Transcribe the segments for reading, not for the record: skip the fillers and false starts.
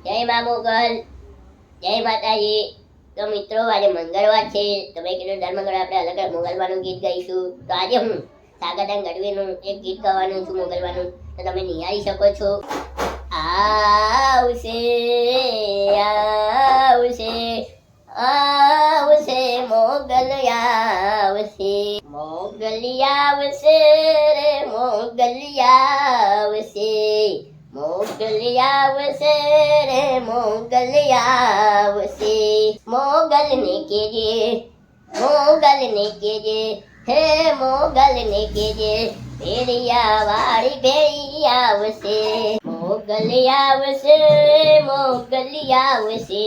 જય મા મોગલ, જય માતાજી. તો મિત્રો આજે મંગળવાર છે, તમે કીધું દર મંગળવાર આપણે અલગ અલગ મોગલવાનું ગીત ગાઈશું. તો આજે હું સાગરદાન ગઢવીનું એક ગીત ગાવાનું છું મોગલવાનું, તો તમે નિહાળી શકો છો. આવશે આવશે આવશે મોગલ આવશે, મોગલ આવશે રે મોગલ આવશે, મોગલ આવશે રે મોગલ આવશે. મોગલ ને કેજે, મોગલ ને કેજે, હે મોગલ ને કેજે, ભેળિયા વાળી ભેળી આવશે. મોગલ આવશે, મોગલ આવશે,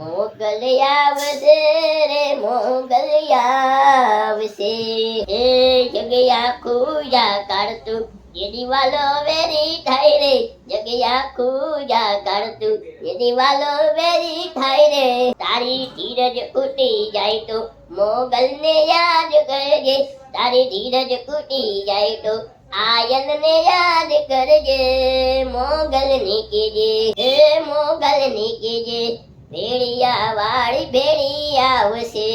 મોગલ આવશે રે મોગલ આવશે. હે જગ્યા ખુજા કાઢતું એ દિવાલો વેરી થાય રે, જગ્યા ખુજા કાઢતું એ દિવાલો વેરી થાય રે. તારી ધીરજ ઉટી જાય તો મોગલ ને યાદ કરજે, તારી ધીરજ ઉટી જાય તો આયન ને યાદ કરજે. મોગલ ને કેજે, હે મોગલ ને કેજે, ભેળિયા વાળી ભેળી આવશે.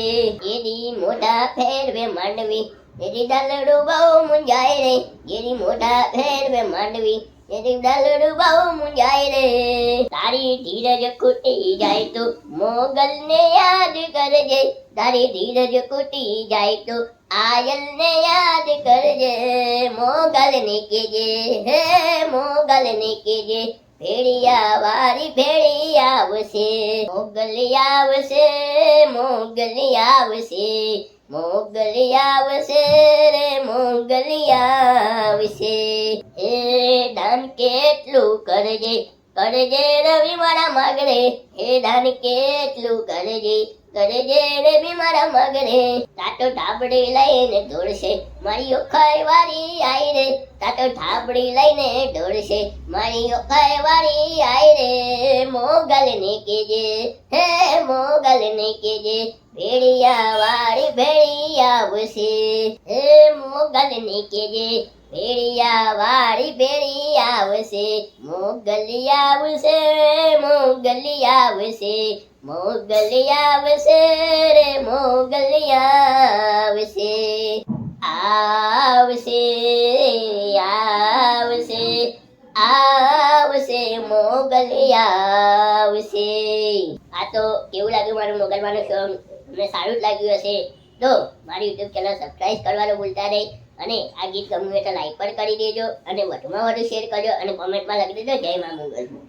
એની મોઢા ફેરવે માંડવી, એની દાલડું બહુ મુંજાય રે, એની મોઢા ફેરવે માંડવી, એની દાલડું બહુ મુંજાય રે. તારી ધીરજ ખૂટી જાય તો મોગલ ને યાદ કરજે, તારી ધીરજ ખૂટી જાય તો આયલ ને યાદ કરજે. મોગલ ને કેજે, હે મોગલ ને કેજે, ભેળિયા વાળી ભેળી આવશે. મોગલ આવશે, મોગલ આવશે, મોગલ આવશે રે મોગલ આવશે. એ દાન કેટલું કરજે, કરજે રવિ મારા માગરે, એ દાન કેટલું કરજે, કરજે રવિ મારા માગરે. તાતો ઢાબડી લઈને દોડશે મારી ઓખાઈ વાળી આઈ રે, તાતો ઢાબડી લઈને દોડશે મારી ઓખાઈ વાળી આઈ રે. મોગલ ને કેજે, હે મોગલ ને કેજે, ભેળિયા વાળી ભેળી આવશે. હે મોગલ ને કેજે, ભેળિયા વાળી ભેળી આવશે. મોગલ આવશે, મોગલ આવશે, મોગલ આવશે રે મોગલ આવશે. આવશે આવશે આવશે મોગલ આવશે. આ તો કેવું લાગ્યું મારું મોગલવાનું સોંગ? તમને સારું જ લાગ્યું હશે તો મારી યુટ્યુબ ચેનલ સબસ્ક્રાઇબ કરવાનું ભૂલતા નહીં, અને આ ગીત ગમ્યું હોય તો લાઈક પણ કરી દેજો, અને વધુમાં વધુ શેર કરજો, અને કોમેન્ટમાં લખી દેજો જય મા મોગલ.